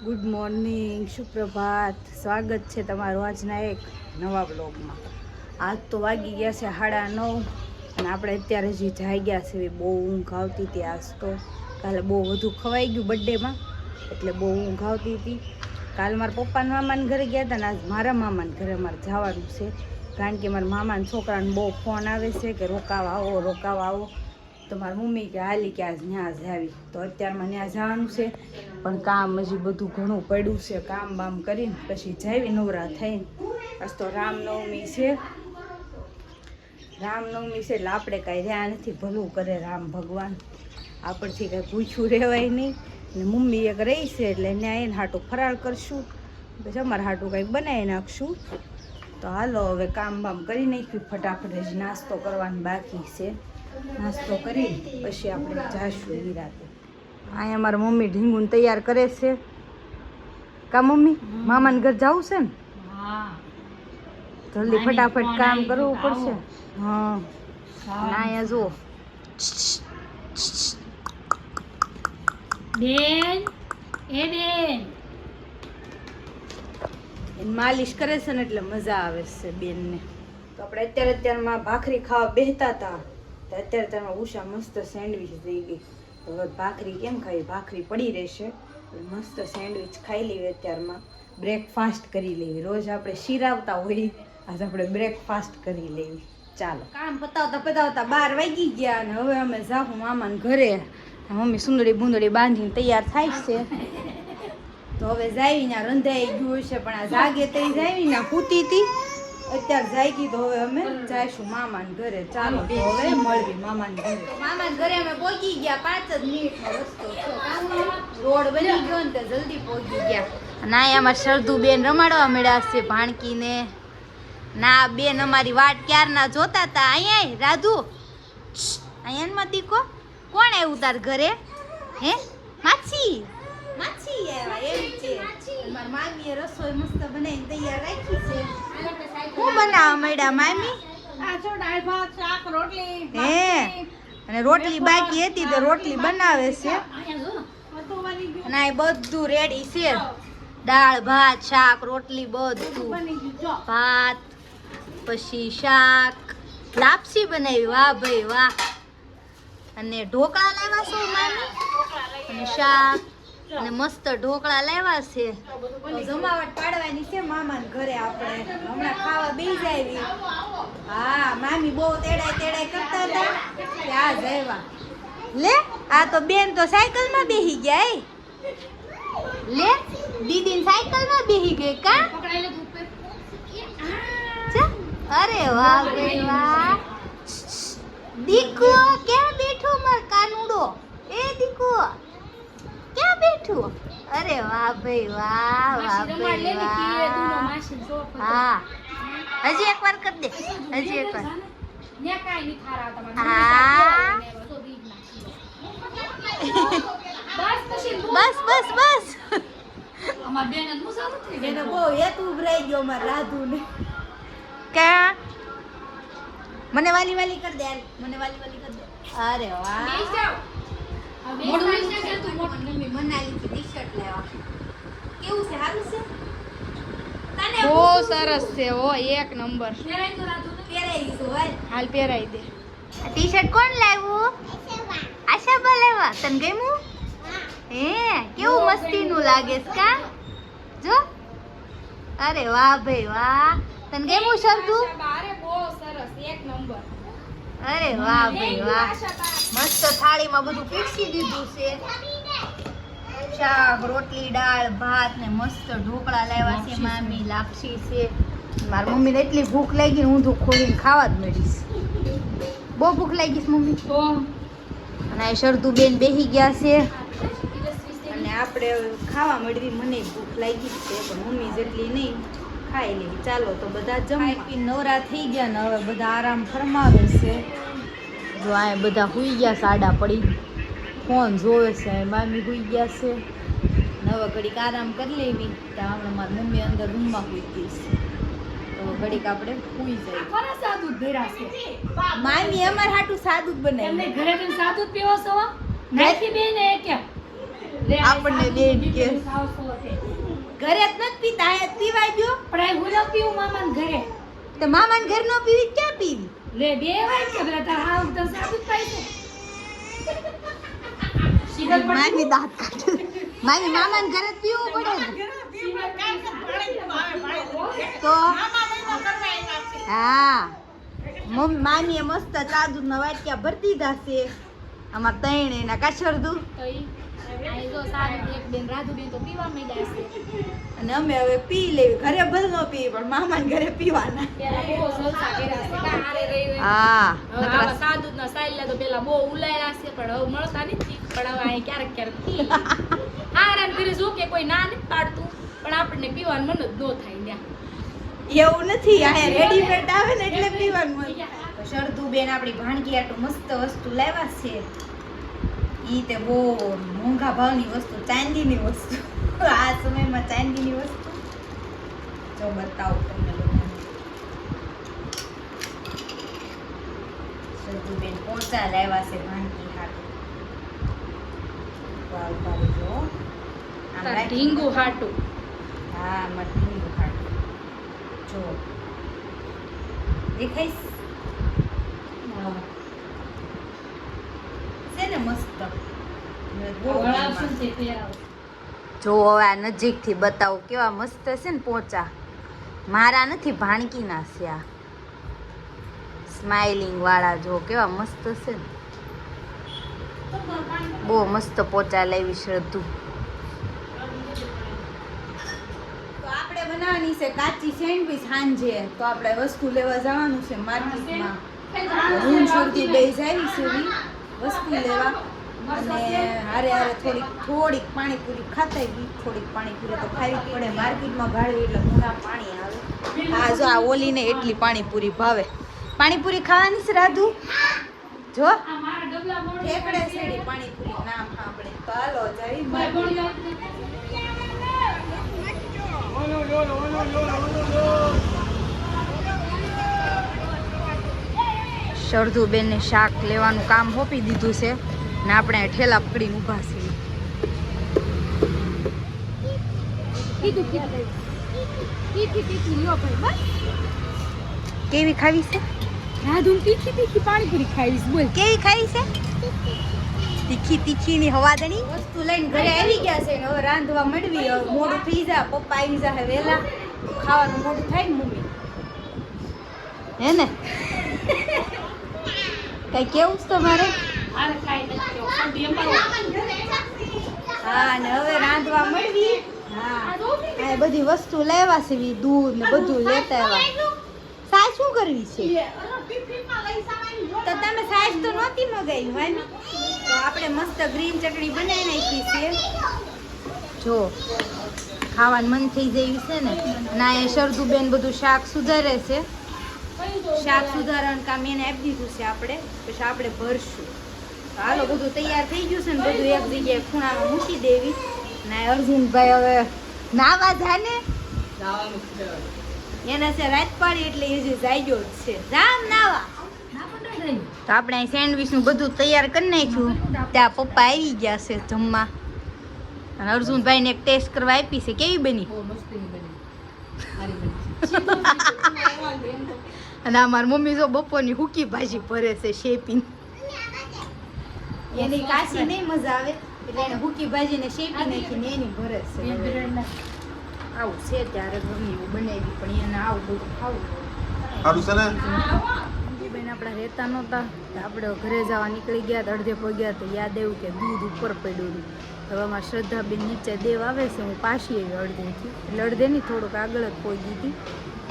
Good morning, સુપ્રભાત. સ્વાગત છે તમારું આજના એક નવા બ્લોગમાં. આજ તો વાગી ગયા છે 9:30 અને આપણે અત્યારે જે જાઈ ગયા છે બહુ ઊંઘ આવતી હતી. આજ તો કાલે બહુ વધુ ખવાઈ ગયું બર્થડેમાં, એટલે બહુ ઊંઘ આવતી હતી. કાલ મારા પપ્પાના મામાના ઘરે ગયા હતા ને આજ મારા મામાના ઘરે મારે જવાનું છે, કારણ કે મારા મામાના છોકરાને બહુ ફોન આવે છે કે રોકાવા આવો. તો મારી મમ્મી કે હાલી કે આજ ત્યાં જ આવી, તો અત્યારમાં ત્યાં જવાનું છે, પણ કામ હજી બધું ઘણું પડ્યું છે. કામ બામ કરીને પછી જાવી નવરા થઈને. આજ તો રામનવમી છે એટલે આપણે કાંઈ રહ્યા નથી. ભલું કરે રામ ભગવાન, આપણથી કાંઈ પૂછ્યું રહેવાય નહીં. ને મમ્મી એક રહી છે એટલે ત્યાં એને હાટું ફરાળ કરશું, પછી અમારા હાટું કંઈક બનાવી નાખશું. તો હાલો હવે કામ બામ કરી નાખ્યું ફટાફટ. હજી નાસ્તો કરવાનો બાકી છે, નાસ્તો કરી પછી આપણે જાશું નિરાતે. અહીંયા મારા મમ્મી ઢીંગુને તૈયાર કરે છે. કા મમ્મી, મામાને ઘર જવું છે ને? જલ્દી ફટાફટ કામ કરવું પડશે. હા, અહીંયા જુઓ બેન માલિશ કરે છે ને એટલે મજા આવે છે બેનને. તો આપણે અત્યારમાં ભાખરી ખાવા બેહતા હતા, અત્યારે તેમાં ઉષા મસ્ત સેન્ડવિચ થઈ ગઈ. હવે ભાખરી કેમ ખાવી, ભાખરી પડી રહેશે, મસ્ત સેન્ડવિચ ખાઈ લેવી. અત્યારમાં બ્રેકફાસ્ટ કરી લેવી. રોજ આપણે શીરાવતા હોય, આજે આપણે બ્રેકફાસ્ટ કરી લેવી. ચાલો, કામ પતાવતા 12 વાગી ગયા અને હવે અમે જાઉં મામાને ઘરે. મમ્મી સુંદરી બુંદડી બાંધીને તૈયાર થાય છે. તો હવે જાવીને રંધાઈ ગયું છે, પણ આ જાગે તો જાવીને પૂતી હતી, અત્યારે જાગી. તો હવે અમે જઈશું મામાને ઘરે. ચાલો તો હવે મળવી મામાને ઘરે. મામાને ઘરે અમે પહોંચી ગયા, 5 જ મિનિટનો રસ્તો છે. રોડ બની ગયો ને તો જલ્દી પહોંચી ગયા. અને અહીંયા સરદુ બેન રમાડવા મળ્યા છે ભાણકીને. ના બેન અમારી વાટ ક્યારના જોતા હતા. અહીંયા રાધુ, અહીંયા દીકો કોણ આવ્યું તાર ઘરે? હે માછી આવ્યા એમ છે. મારી મામીએ રસોઈ મસ્ત બનાવીને તૈયાર રાખી છે. શું બનાવવા મળ્યા મામી? હે, અને રોટલી બાકી હતી તો રોટલી બનાવે છે. અને આ બધું રેડી છે, દાળ ભાત શાક રોટલી બધું. ભાત પછી શાક, લાપસી બનાવી. વાહ ભાઈ વાહ. અને ઢોકળા લાવ્યા છો મામી, અને શાક અને મસ્ત ઢોકળા લાવ્યા છે. જમાવટ પાડવાની છે મામાને ઘરે. આપણે હમણાં ખાવા બેસી જાવી. હા, મામી બહુ તેડાય કરતા હતા કે આ આવ્યા. લે આ તો બેન તો સાયકલમાં બેસી ગયા. લે દીદી સાયકલમાં બેસી ગઈ કા? અરે વાહ ભાઈ વાહ. દીકો ક્યાં બેઠો માર કાનુડો? એ દીકો ક્યાં બેઠો? અરે વાહ ભાઈ વાહ, વાહ ભાઈ વાહ. હા, હજી એકવાર કર દે, હજી એકવાર. હા બસ. એને બહુ હેતુ ઉભરાઈ ગયો માર રાધુ ને. ક્યાં મને વાલી કર દે, મને વાલી કર દે. અરે વાહ, મમ્મી મનાલી થી ટી-શર્ટ લેવા. કેવું છે, સારું છે? બહુ સરસ છે. ઓ એક નંબર. પહેરાઈ દીધું ભાઈ. હાલ પહેરાઈ દે. આ ટી-શર્ટ કોણ લાવ્યું? આશાબા લાવ્યા. તને ગમ્યું? હે, કેવું મસ્તીનું લાગે છે કા? જો, અરે વાહ ભાઈ વાહ. તને ગમ્યું સરદુ? અરે વાહ ભાઈ વાહ. મસ્ત થાળીમાં બધું પીરસી દીધું છે. શાક રોટલી દાળ ભાત ને મસ્ત ઢોકળા લાવ્યા છે મામી, લાપસી છે. મારી મમ્મીને એટલી ભૂખ લાગી, હું તો ખોલીને ખાવા જ મળીશ. બહુ ભૂખ લાગી છે મમ્મી. અને આ સરદુ બેન બેસી ગયા છે અને આપણે ખાવા મળવી. મને ભૂખ લાગી છે પણ મમ્મી જેટલી નહીં, ખાઈ લેવી. ચાલો તો બધા જમી નવરા થઈ ગયા ને હવે બધા આરામ ફરમાવે છે. જો આ બધા સુઈ ગયા, સાડા પડી ફોન જોવે છે. મામી સુઈ ગયા છે. હવે ઘડીક આરામ કરી લેવી. ત્યાં હમણાં મારી મમ્મી અંદર રૂમમાં સુઈ ગઈ છે, તો ઘડીક આપણે સુઈ જાય. મામી અમારે હાટું સાદું જ બનાવી. ઘરે સાદું પીવો છો? નાખી બેન કે આપણને બેન કે ઘરે જ નથી પીતા હે પીવા ગયો પણ આ હું ન પીવું મામાના ઘરે. તો મામાને ઘર નો પીવી ક્યાં પીવી લે બે વાર કે પેલા તાર હાવ તો સાબિત થાય છે. શીગલ પણ મામી દાંત કાઢે મામી મામાને ઘરે જ પીવું પડે ને. તો હા મામીએ મસ્ત ચા દૂધના વાટક્યા ભરી દીધા છે આમાં ત્રણ એના કાશરદું તો ઈ આ જો સારી એક બેન રાધુબેન તો પીવા માંડ્યા છે. અને અમે હવે પી લેવી ઘરે ભલે ન પીવી પણ મામાને ઘરે પીવાના પેલા બહુ જલસા કર્યા છે કા હારે રહી રહી. હા હવે આવા સાદુદના સાયલા તો પેલા બહુ ઉલાયલા છે પણ હવે મળતા નથી. પણ હવે અહીં ક્યારેક ક્યારેક પી હારાન કરી જો કે કોઈ ના નથી પાડતું પણ આપણને પીવાનું મન જ ન થાય ન્યા. એવું નથી આ રેડીમેડ આવે ને એટલે પીવાનું મન. શરદુ બેન આપણી ભાણકી આટલું મસ્ત વસ્તુ લાવ્યા છે ઈ તે બહુ મોંઘા ભાવની વસ્તુ ચાંદીની વસ્તુ આ સમયમાં ચાંદીની વસ્તુ જો બતાવું તમને લોકોને. શરદુ બેન પોચા લાવ્યા છે ભાણકી હાટું. વાવ વાવ જો આમ તાર રાખી. ઢીંગુ હાટું હા આમાં ઢીંગુ હાટું જો દેખાઈશ છે ને મસ્ત વળાવશું તે પહેરાવ. જો હવે આ નજીકથી બતાવું કેવા મસ્ત છે ને પોચા મારા નથી ભાણકીના છે આ સ્માઇલિંગ વાળા જો કેવા મસ્ત છે ને બહુ મસ્ત પોચા લાવી શ્રદ્ધુ. તો આપણે બનાવવાની છે કાચી સેન્ડવીચ સાંજે તો આપણે વસ્તુ લેવા જવાનું છે માર્કેટમાં. હું શ્રદ્ધુ બે જાવી છે વસ્તુ લેવા અને હારે હારે થોડીક પાણીપુરી ખાતા ગઈ. થોડીક પાણીપુરી તો ખાવી જ પડે માર્કેટમાં ભાડવી એટલે મોઢા પાણી આવે. હા જો આ ઓલીને એટલી પાણીપુરી ભાવે. પાણીપુરી ખાવાની છે રાધુ જો આ મારા ડબલા મોડ ઠેકડે સેડી પાણીપુરી નામ સાંભળે તો હાલો જઈ શરદુબેનને શાક લેવાનું કામ સોંપી દીધું છે ને આપણે ઠેલા પકડીને ઊભા છીએ. તીખી લ્યો ભાઈ બસ. કેવી ખાવી છે રાધુન તીખી પાણીપુરી ખાઈશ બોલ. કેવી ખાવી છે તીખી ની હવાદણી વસ્તુ લઈને ઘરે આવી ગયા છે ને હવે રાંધવા મળવી. હવે મોડું થઈ જાય પપ્પા આવી જાય વહેલા ખાવાનું મોડું થાય ને મમ્મી હે ને કઈ કેવું છે તમારે? આરે ખાઈ નથી સબ્જી અમારો. હા ને હવે રાંધવા મળવી. હા આ બધી વસ્તુ લેવા છે દૂધ ને બધું લેતા આવ્યા. સાસ શું કરવી છે તો તમે સાસ તો નહોતી મગાવી વાલી. તો આપણે મસ્ત ગ્રીન ચટણી બનાવી નાખી છે જો ખાવાનું મન થઈ જાય છે ને ના એ શરદુબેન બધું શાક સુધારે છે. શાક સુધારણ કામ એને આપી દીધું છે આપણે પછી આપણે ભરશું. હાલો બધું તૈયાર થઈ ગયું છે ને બધું એક જગ્યાએ ખૂણામાં મૂકી દેવી. ના અર્જુનભાઈ હવે નાવા જાને એના છે રાત પાડી એટલે એ જે જાગ્યો જ છે રામ નાવા. તો આપણે અહીં સેન્ડવીચ નું બધું તૈયાર કરી નાખ્યું. ત્યાં પપ્પા આવી ગયા છે જમવા અને અર્જુનભાઈ ને એક ટેસ્ટ કરવા આપી છે. કેવી બની? અને અમારી મમ્મી જો બપોરની હુકી ભાજી ભરે છે શેપીને. એની કાશી નહીં મજા આવે એટલે એને હુકી ભાજીને શેપી નાખીને એની ભરે છે. આવું છે ત્યારે ગમે એવું બનાવી પણ એને આવું બધું ખાવું સારું છે ને બેન આપણા રહેતા નહોતા આપણે ઘરે જવા નીકળી ગયા તો અડધે પગ્યા તો યાદ આવ્યું કે દૂધ ઉપર પડ્યું હતું. હવે અમારા શ્રદ્ધાબેન નીચે દેવ આવે છે હું પાછી આવી અડધેથી એટલે અડધેની થોડુંક આગળ જ પહોંચી હતી.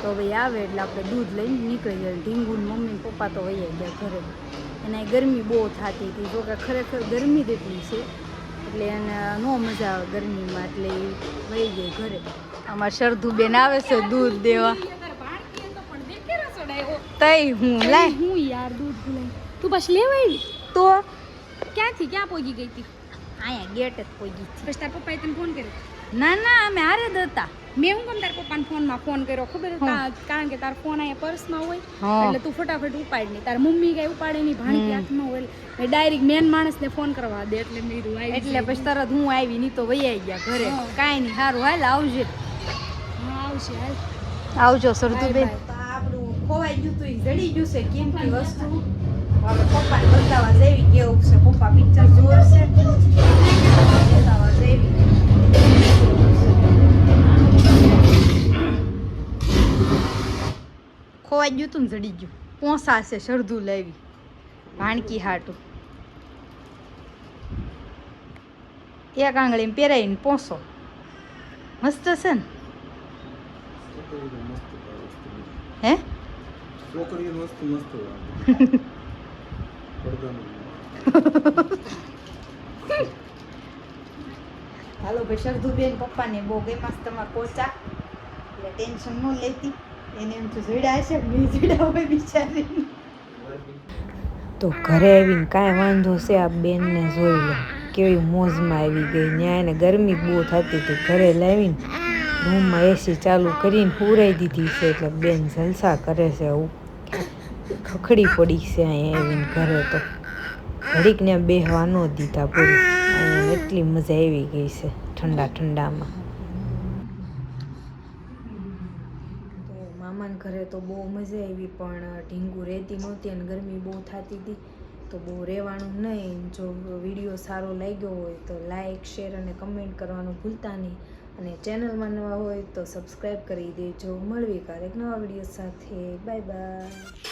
તો હવે આવે એટલે આપણે દૂધ લઈને નીકળી ગયા. ઢીંગુન મમ્મી પપ્પા તો વહી ગયા ઘરે. એને ગરમી બહુ થતી હતી જો કે ખરેખર ગરમી જ એટલી છે એટલે એને ન મજા આવે ગરમીમાં એટલે એ વહી ગઈ ઘરે. અમારા શરદુબેન આવે છે દૂધ દેવા. તઈ હું લાય હું યાર દૂધ ભૂલાઈ. તું બસ લેવા આવી તો ક્યાંથી ક્યાં પહોંચી ગઈ હતી? અહીંયા ગેટ જ પહોંચી પછી તાર પપ્પાએ તને ફોન કર્યો? ના ના અમે હારે જ હતા. મેં હું કેમ તાર પપ્પાના ફોનમાં ફોન કર્યો ખબર છે? કારણ કે તાર ફોન અહીંયા પર્સમાં હોય એટલે તું ફટાફટ ઉપાડ નહીં. તાર મમ્મી કઈ ઉપાડે નહીં, ભાણકી હાથમાં હોય એટલે ડાયરેક્ટ મેન માણસને ફોન કરવા દે એટલે મેં કીધું આવી એટલે પછી તરત હું આવી નહીં તો વૈયા ગયા ઘરે. કાંઈ નહીં, સારું હાલ આવજે. હા આવશે હાલ. આવજો સરદુબેન. આપણું ખોવાઈ ગયું તું જડી ગયું છે કિંમતી વસ્તુ. હવે પપ્પાને બતાવવા જેવી કેવું છે. પપ્પા પિક્ચર જોશે બતાવવા જેવી. ખોવાઈ ગયું તું ને જડી ગયું. પોસાશે શરદુ લેવી ભાણકી હાટું. એક આંગળીમાં પહેરાઈને પોસો મસ્ત છે ને. હે હાલો ભાઈ શરદુબેન પપ્પાને બહુ ગમ્યા છે તમારા પોચા એટલે ટેન્શન ન લેતી. એને એમ તો જોડ્યા હશે મેં જોડ્યા હોય બિચારી. તો ઘરે આવીને કાંઈ વાંધો છે આ બેનને જોઈ લો કેવી મોજમાં આવી ગઈ. ત્યાં એને ગરમી બહુ થતી હતી, ઘરે લાવીને રૂમમાં એસી ચાલુ કરીને પૂરાઈ દીધી છે એટલે બેન જલસા કરે છે. આવું ખખડી પડી છે અહીંયા આવીને ઘરે તો ઘડીકને બેહવા ન દીધા પૂરું. અહીંયા એટલી મજા આવી ગઈ છે ઠંડા ઠંડામાં. તો મામાના ઘરે તો બહુ મજા આવી પણ ઢીંગુ રહેતી નહોતી અને ગરમી બહુ થતી હતી તો બહુ રહેવાનું નહીં. જો વિડીયો સારો લાગ્યો હોય તો લાઈક શેર અને કમેન્ટ કરવાનું ભૂલતા નહીં અને ચેનલમાં નવા હોય તો સબસ્ક્રાઈબ કરી દેજો. મળવી ક્યારેક નવા વિડીયો સાથે. Bye bye.